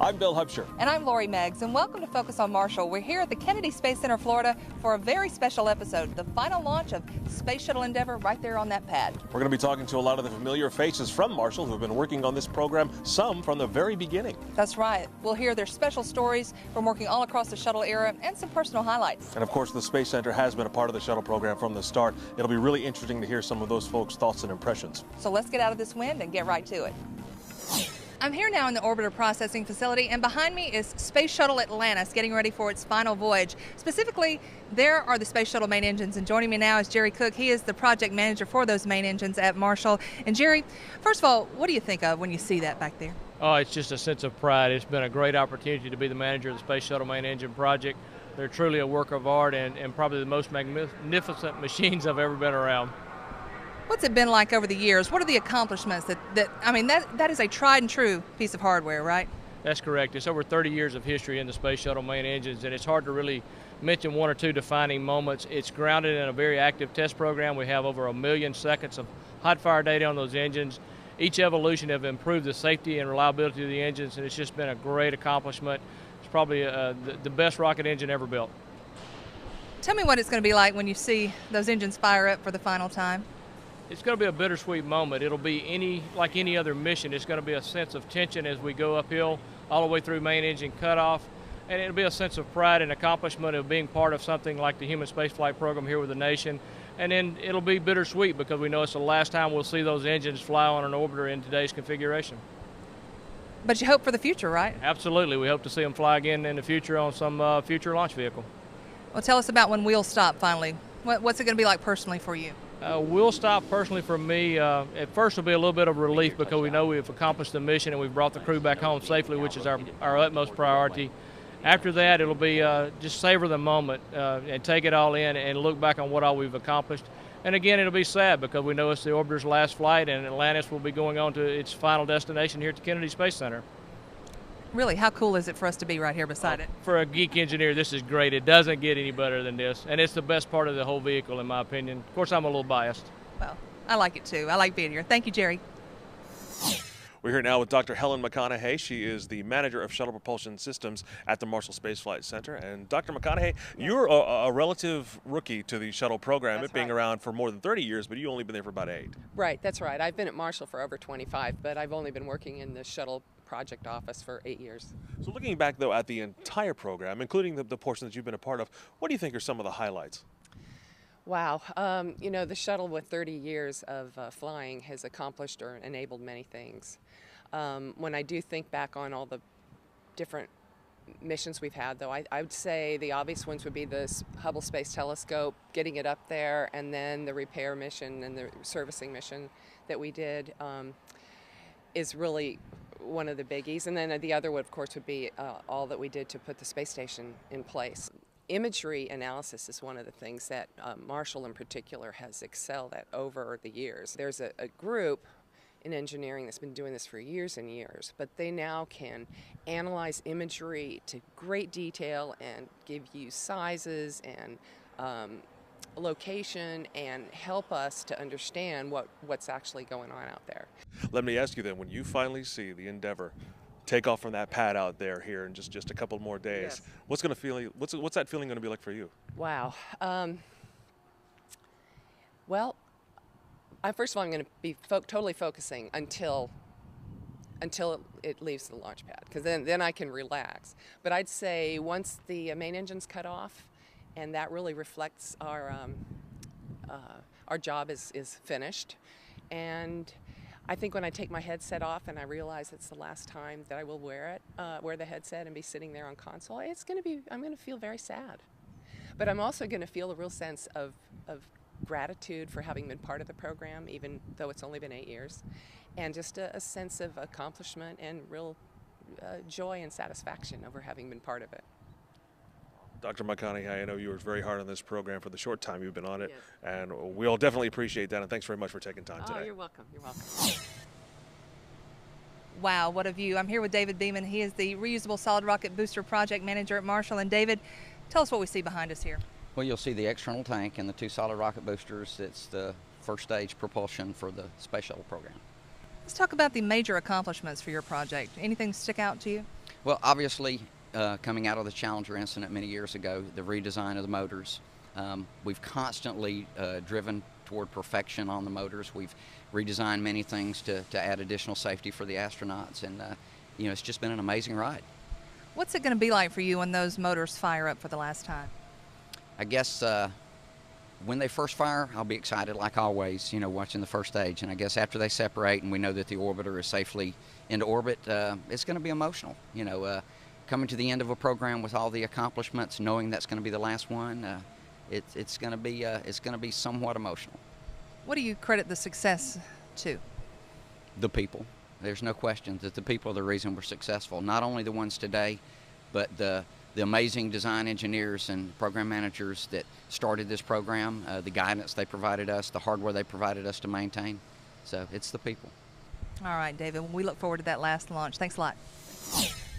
I'm Bill Hubsher. And I'm Lori Meggs, and welcome to Focus on Marshall. We're here at the Kennedy Space Center, Florida, for a very special episode, the final launch of Space Shuttle Endeavour right there on that pad. We're going to be talking to a lot of the familiar faces from Marshall who have been working on this program, some from the very beginning. That's right. We'll hear their special stories from working all across the shuttle era and some personal highlights. And of course, the Space Center has been a part of the shuttle program from the start. It'll be really interesting to hear some of those folks' thoughts and impressions. So let's get out of this wind and get right to it. I'm here now in the orbiter processing facility, and behind me is Space Shuttle Atlantis getting ready for its final voyage. Specifically, there are the Space Shuttle main engines, and joining me now is Jerry Cook. He is the project manager for those main engines at Marshall. And Jerry, first of all, what do you think of when you see that back there? Oh, it's just a sense of pride. It's been a great opportunity to be the manager of the Space Shuttle main engine project. They're truly a work of art and probably the most magnificent machines I've ever been around. What's it been like over the years? What are the accomplishments that is a tried and true piece of hardware, right? That's correct. It's over 30 years of history in the Space Shuttle main engines, and it's hard to really mention one or two defining moments. It's grounded in a very active test program. We have over 1 million seconds of hot fire data on those engines. Each evolution have improved the safety and reliability of the engines, and it's just been a great accomplishment. It's probably the best rocket engine ever built. Tell me what it's going to be like when you see those engines fire up for the final time. It's going to be a bittersweet moment. It'll be like any other mission. It's going to be a sense of tension as we go uphill all the way through main engine cutoff. And it'll be a sense of pride and accomplishment of being part of something like the human spaceflight program here with the nation. And then it'll be bittersweet because we know it's the last time we'll see those engines fly on an orbiter in today's configuration. But you hope for the future, right? Absolutely. We hope to see them fly again in the future on some future launch vehicle. Well, tell us about when we'll stop finally. What's it going to be like personally for you? We'll stop personally for me. At first it'll be a little bit of relief because we know we've accomplished the mission and we've brought the crew back home safely, which is our utmost priority. After that, it'll be just savor the moment and take it all in and look back on what all we've accomplished. And again, it'll be sad because we know it's the orbiter's last flight and Atlantis will be going on to its final destination here at the Kennedy Space Center. Really, how cool is it for us to be right here beside it? For a geek engineer, this is great. It doesn't get any better than this, and it's the best part of the whole vehicle, in my opinion. Of course, I'm a little biased. Well, I like it too. I like being here. Thank you, Jerry. We're here now with Dr. Helen McConaughey. She is the manager of shuttle propulsion systems at the Marshall Space Flight Center. And Dr. McConaughey, you're a relative rookie to the shuttle program. It being around for more than 30 years, but you've only been there for about 8. Right, that's right. I've been at Marshall for over 25, but I've only been working in the shuttle project office for 8 years. So looking back, though, at the entire program, including the portion that you've been a part of, what do you think are some of the highlights? Wow. You know, the shuttle with 30 years of flying has accomplished or enabled many things. When I do think back on all the different missions we've had, though, I would say the obvious ones would be the Hubble Space Telescope, getting it up there, and then the repair mission and the servicing mission that we did is really one of the biggies. And then the other one, of course, would be all that we did to put the space station in place. Imagery analysis is one of the things that Marshall in particular has excelled at over the years. There's a group in engineering that's been doing this for years and years, but they now can analyze imagery to great detail and give you sizes and location and help us to understand what's actually going on out there. Let me ask you then, when you finally see the Endeavour take off from that pad out there here in just a couple more days, Yes. what's that feeling going to be like for you? Wow. Well, first of all, I'm going to be totally focusing until it leaves the launch pad, because then I can relax. But I'd say once the main engine's cut off, and that really reflects our job is finished. And I think when I take my headset off and I realize it's the last time that I will wear the headset and be sitting there on console, I'm going to feel very sad. But I'm also going to feel a real sense of gratitude for having been part of the program, even though it's only been 8 years, and just a sense of accomplishment and real joy and satisfaction over having been part of it. Dr. McConaughey, I know you worked very hard on this program for the short time you've been on it, Yes. and we'll definitely appreciate that, and thanks very much for taking time today. Oh, you're welcome. You're welcome. Wow, what a view. I'm here with David Beeman. He is the Reusable Solid Rocket Booster Project Manager at Marshall. And David, tell us what we see behind us here. Well, you'll see the external tank and the 2 solid rocket boosters. It's the first stage propulsion for the space shuttle program. Let's talk about the major accomplishments for your project. Anything stick out to you? Well, obviously, coming out of the Challenger incident many years ago, the redesign of the motors, we've constantly driven toward perfection on the motors. We've redesigned many things to add additional safety for the astronauts, and it's just been an amazing ride. What's it going to be like for you when those motors fire up for the last time? I guess when they first fire, I'll be excited like always, watching the first stage. And I guess after they separate and we know that the orbiter is safely into orbit, it's going to be emotional. Coming to the end of a program with all the accomplishments, knowing that's going to be the last one, it's going to be somewhat emotional. What do you credit the success to? The people. There's no question that the people are the reason we're successful. Not only the ones today, but the amazing design engineers and program managers that started this program, the guidance they provided us, the hardware they provided us to maintain. So it's the people. All right, David, we look forward to that last launch. Thanks a lot.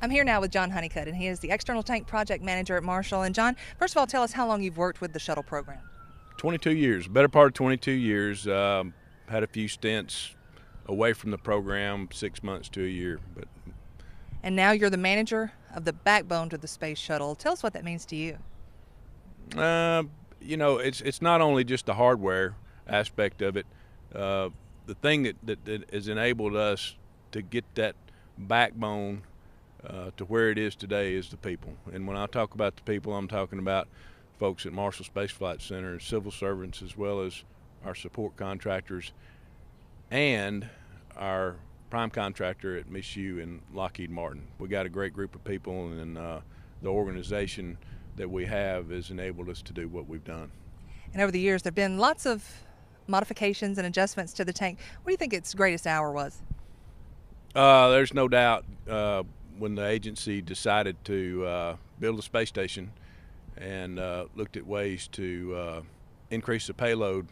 I'm here now with John Honeycutt, and he is the External Tank Project Manager at Marshall. And John, first of all, tell us how long you've worked with the shuttle program. 22 years, better part of 22 years. Had a few stints away from the program, 6 months to a year. And now you're the manager of the backbone to the space shuttle. Tell us what that means to you. It's not only just the hardware aspect of it. The thing that has enabled us to get that backbone to where it is today is the people. And when I talk about the people, I'm talking about folks at Marshall Space Flight Center, civil servants, as well as our support contractors and our prime contractor at MSU and Lockheed Martin. We got a great group of people, and the organization that we have has enabled us to do what we've done. And over the years, there have been lots of modifications and adjustments to the tank. What do you think its greatest hour was? There's no doubt when the agency decided to build a space station and looked at ways to increase the payload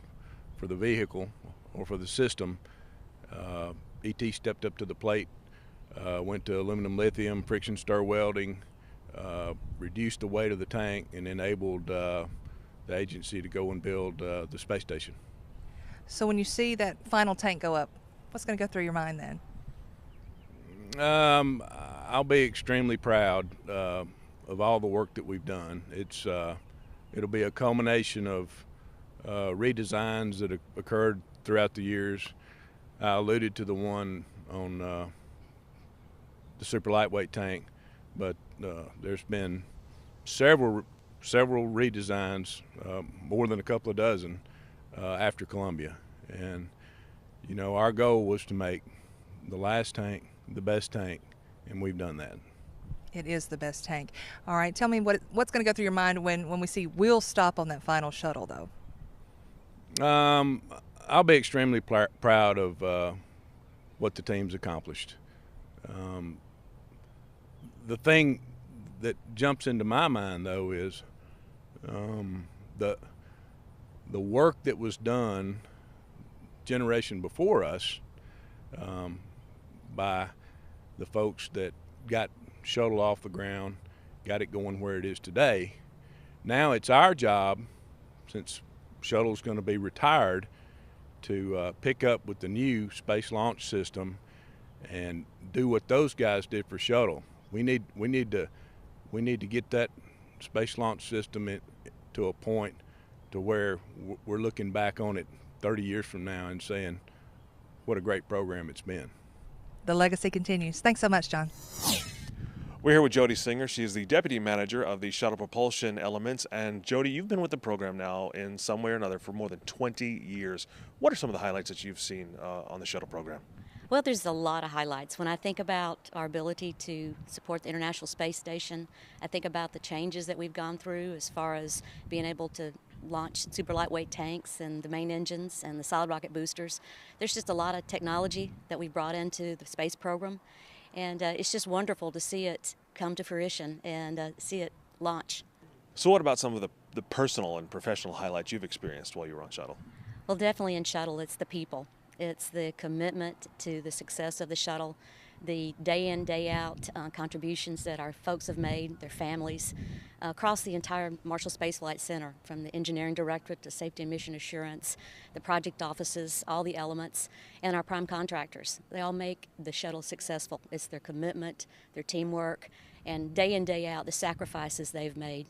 for the vehicle or for the system. ET stepped up to the plate, went to aluminum lithium, friction stir welding, reduced the weight of the tank, and enabled the agency to go and build the space station. So when you see that final tank go up, what's going to go through your mind then? I'll be extremely proud of all the work that we've done. It'll be a culmination of redesigns that have occurred throughout the years. I alluded to the one on the super lightweight tank, but there's been several redesigns, more than a couple of dozen, after Columbia. And our goal was to make the last tank the best tank, and we've done that. It is the best tank. All right, tell me what's going to go through your mind when we see wheels stop on that final shuttle, though? I'll be extremely proud of what the team's accomplished. The thing that jumps into my mind, though, is the work that was done generation before us by the folks that got shuttle off the ground, got it going where it is today. Now it's our job, since shuttle's going to be retired, to pick up with the new space launch system and do what those guys did for shuttle. We need to get that space launch system to a point to where we're looking back on it 30 years from now and saying what a great program it's been. The legacy continues. Thanks so much, John. We're here with Jody Singer. She's the deputy manager of the shuttle propulsion elements. And Jody, you've been with the program now in some way or another for more than 20 years. What are some of the highlights that you've seen on the shuttle program? Well, there's a lot of highlights. When I think about our ability to support the International Space Station, I think about the changes that we've gone through as far as being able to launch super lightweight tanks and the main engines and the solid rocket boosters. There's just a lot of technology that we brought into the space program, and it's just wonderful to see it come to fruition and see it launch. So what about some of the personal and professional highlights you've experienced while you were on shuttle? Well, definitely in shuttle, it's the people. It's the commitment to the success of the shuttle, the day in, day out contributions that our folks have made, their families, across the entire Marshall Space Flight Center, from the engineering directorate to safety and mission assurance, the project offices, all the elements, and our prime contractors. They all make the shuttle successful. It's their commitment, their teamwork, and day in, day out, the sacrifices they've made.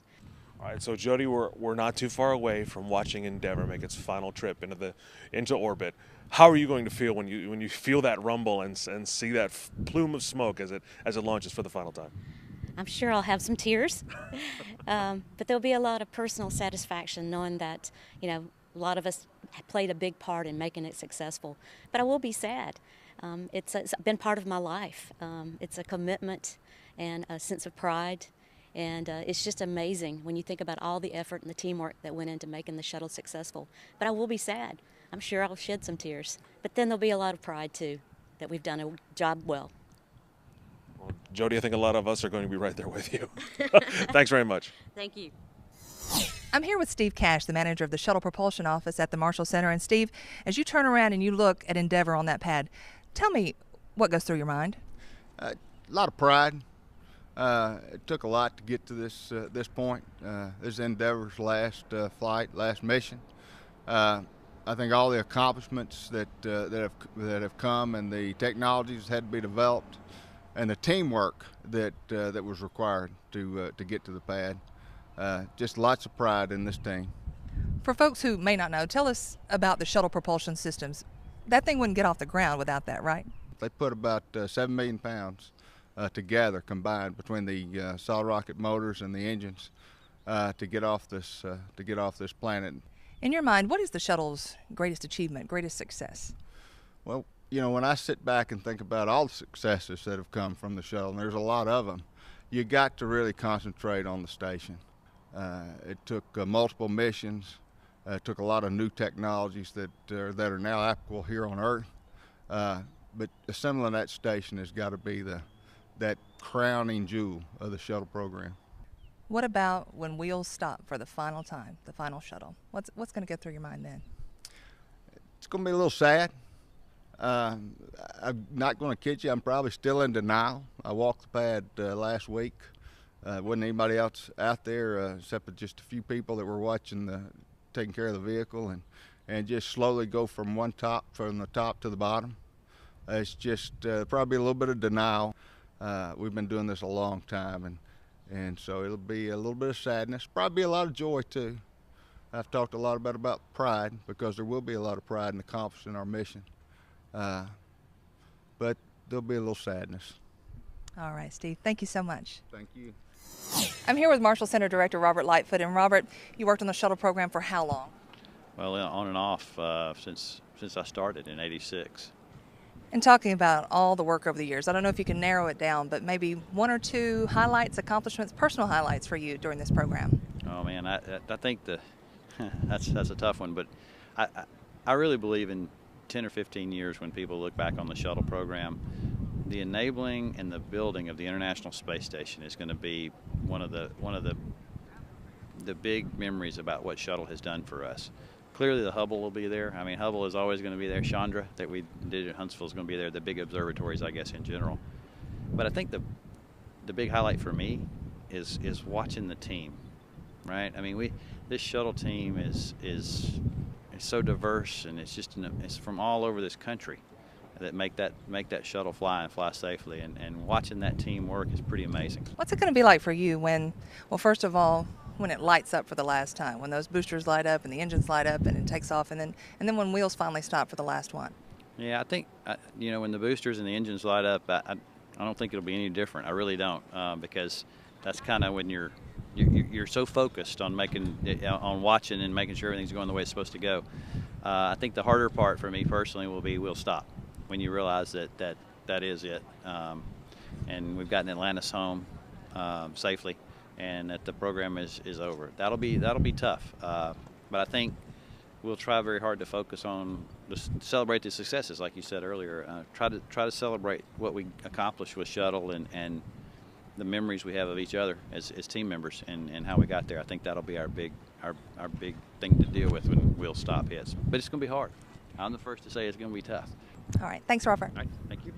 All right, so Jody, we're not too far away from watching Endeavour make its final trip into orbit. How are you going to feel when you feel that rumble and see that plume of smoke as it launches for the final time? I'm sure I'll have some tears, but there'll be a lot of personal satisfaction knowing that, a lot of us played a big part in making it successful. But I will be sad. It's been part of my life. It's a commitment and a sense of pride, and it's just amazing when you think about all the effort and the teamwork that went into making the shuttle successful. But I will be sad. I'm sure I'll shed some tears. But then there'll be a lot of pride, too, that we've done a job well. Well, Jody, I think a lot of us are going to be right there with you. Thanks very much. Thank you. I'm here with Steve Cash, the manager of the Shuttle Propulsion Office at the Marshall Center. And Steve, as you turn around and you look at Endeavour on that pad, tell me what goes through your mind. A lot of pride. It took a lot to get to this point. This is Endeavor's last flight, last mission. I think all the accomplishments that have come, and the technologies that had to be developed, and the teamwork that was required to get to the pad. Just lots of pride in this team. For folks who may not know, tell us about the shuttle propulsion systems. That thing wouldn't get off the ground without that, right? They put about 7 million pounds together, combined between the solid rocket motors and the engines, to get off this planet. In your mind, what is the shuttle's greatest achievement, greatest success? Well, when I sit back and think about all the successes that have come from the shuttle, and there's a lot of them, you got to really concentrate on the station. It took multiple missions. It took a lot of new technologies that are now applicable here on Earth. But assembling that station has got to be that crowning jewel of the shuttle program. What about when wheels stop for the final time, the final shuttle? What's going to go through your mind then? It's going to be a little sad. I'm not going to kid you, I'm probably still in denial. I walked the pad last week. Wasn't anybody else out there except for just a few people that were watching taking care of the vehicle, and just slowly go from the top to the bottom. It's just probably a little bit of denial. We've been doing this a long time, and so it'll be a little bit of sadness, probably a lot of joy too. I've talked a lot about pride, because there will be a lot of pride in accomplishing our mission. But there'll be a little sadness. All right, Steve, thank you so much. Thank you. I'm here with Marshall Center Director Robert Lightfoot. And Robert, you worked on the shuttle program for how long? Well, on and off since I started in '86. And talking about all the work over the years, I don't know if you can narrow it down, but maybe one or two highlights, accomplishments, personal highlights for you during this program. Oh man, I think that's a tough one, but I really believe in 10 or 15 years, when people look back on the shuttle program, the enabling and the building of the International Space Station is going to be one of the big memories about what shuttle has done for us. Clearly the Hubble will be there. I mean, Hubble is always going to be there. Chandra, that we did at Huntsville, is going to be there. The big observatories, I guess, in general. But I think the big highlight for me is watching the team, right? I mean, this shuttle team is so diverse, and it's from all over this country that make that shuttle fly and fly safely, and watching that team work is pretty amazing. What's it going to be like for you when, well, first of all, when it lights up for the last time, when those boosters light up and the engines light up and it takes off, and then when wheels finally stop for the last one? Yeah, I think when the boosters and the engines light up, I don't think it'll be any different. I really don't, because that's kind of when you're so focused on watching and making sure everything's going the way it's supposed to go. I think the harder part for me personally will be we'll stop, when you realize that is it, and we've gotten Atlantis home safely, and that the program is over. That'll be tough, but I think we'll try very hard to focus on celebrate the successes, like you said earlier. Try to celebrate what we accomplished with shuttle and the memories we have of each other as team members, and how we got there. I think that'll be our big thing to deal with when wheels stop hits. But it's going to be hard. I'm the first to say it's going to be tough. All right. Thanks, Robert. All right. Thank you.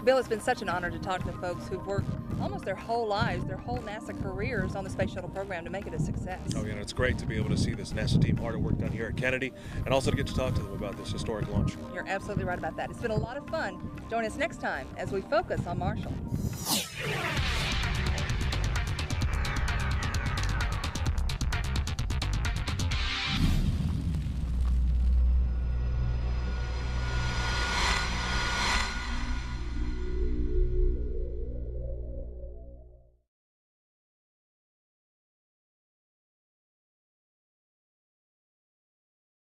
Bill, it's been such an honor to talk to folks who've worked almost their whole lives, their whole NASA careers on the Space Shuttle program to make it a success. Oh, yeah, and it's great to be able to see this NASA team hard at work done here at Kennedy, and also to get to talk to them about this historic launch. You're absolutely right about that. It's been a lot of fun. Join us next time as we focus on Marshall.